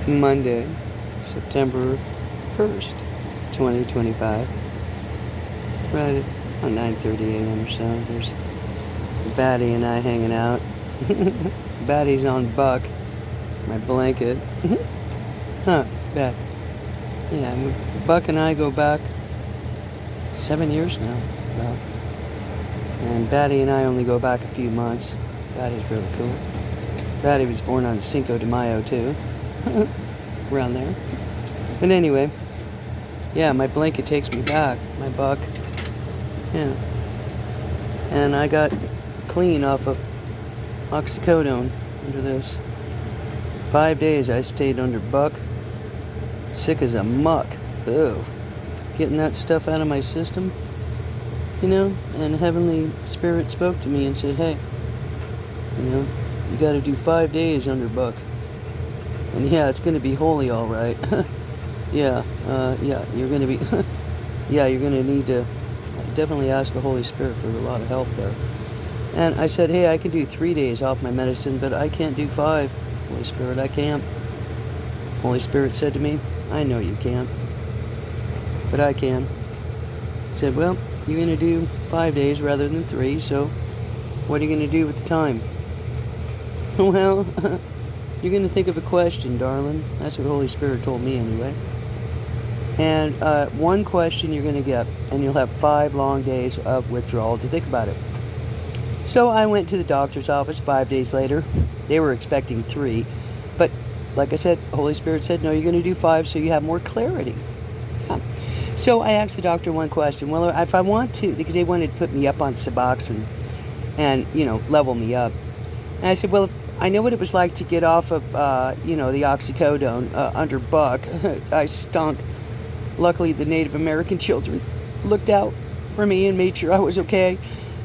Monday, September 1st, 2025. Right at 9:30 a.m. or so. There's Batty and I hanging out. Batty's on Buck, my blanket. Huh, Bat. Yeah, Buck and I go back 7 years now, about. And Batty and I only go back a few months. Batty's really cool. Batty was born on Cinco de Mayo, too. Around there. But anyway, yeah, my blanket takes me back. My Buck. Yeah. And I got clean off of oxycodone under this. 5 days I stayed under Buck. Sick as a muck. Ugh. Getting that stuff out of my system. You know, and Heavenly Spirit spoke to me and said, hey, you know, you got to do 5 days under Buck. And yeah, it's going to be holy, all right. Yeah, you're going to be, yeah, you're going to need to definitely ask the Holy Spirit for a lot of help there. And I said, hey, I can do 3 days off my medicine, but I can't do 5. Holy Spirit, I can't. Holy Spirit said to me, I know you can't, but I can. I said, well, you're going to do 5 days rather than 3, so what are you going to do with the time? Well, you're going to think of a question, darling. That's what Holy Spirit told me anyway. And one question you're going to get, and you'll have 5 long days of withdrawal to think about it. So I went to the doctor's office 5 days later. They were expecting 3. But like I said, Holy Spirit said, no, you're going to do 5 so you have more clarity. Yeah. So I asked the doctor one question. Well, if I want to, because they wanted to put me up on Suboxone and, you know, level me up. And I said, well, if I know what it was like to get off of, you know, the oxycodone under Buck. I stunk. Luckily, the Native American children looked out for me and made sure I was okay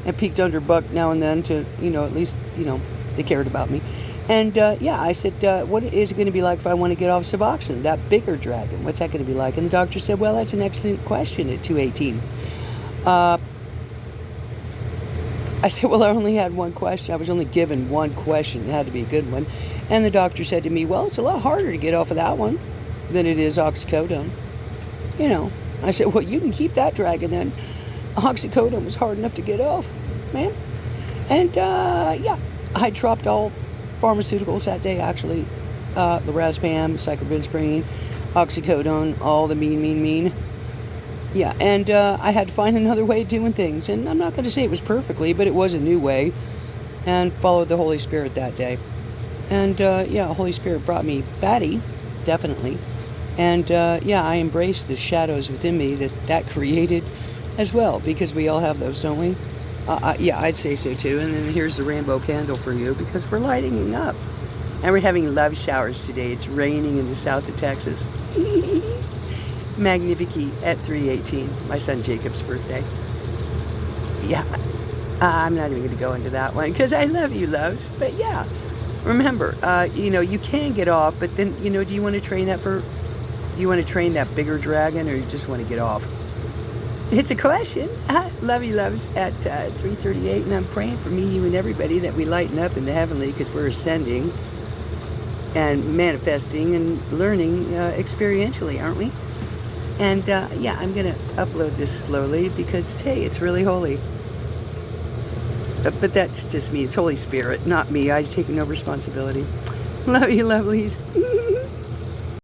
and peeked under Buck now and then to, you know, at least, you know, they cared about me. And, yeah, I said, what is it going to be like if I want to get off Suboxone, that bigger dragon? What's that going to be like? And the doctor said, well, that's an excellent question at 218. I said, well, I only had one question. I was only given one question. It had to be a good one. And the doctor said to me, well, it's a lot harder to get off of that one than it is oxycodone. You know, I said, well, you can keep that dragon then. Oxycodone was hard enough to get off, man. And, yeah, I dropped all pharmaceuticals that day, actually. Lorazepam, cyclobenzaprine, oxycodone, all the mean. Yeah, and I had to find another way of doing things. And I'm not going to say it was perfectly, but it was a new way. And followed the Holy Spirit that day. And, yeah, Holy Spirit brought me Batty, definitely. And, yeah, I embraced the shadows within me that created as well. Because we all have those, don't we? Yeah, I'd say so, too. And then here's the rainbow candle for you. Because we're lighting up. And we're having love showers today. It's raining in the south of Texas. Magnifique at 3:18, my son Jacob's birthday. Yeah, I'm not even going to go into that one because I love you, loves. But yeah, remember, you know, you can get off, but then, you know, do you want to train that bigger dragon, or you just want to get off? It's a question. Love you, loves, at 3:38, and I'm praying for me, you, and everybody that we lighten up in the heavenly because we're ascending and manifesting and learning experientially, aren't we? And, yeah, I'm going to upload this slowly because, hey, it's really holy. But that's just me. It's Holy Spirit, not me. I just take no responsibility. Love you, lovelies.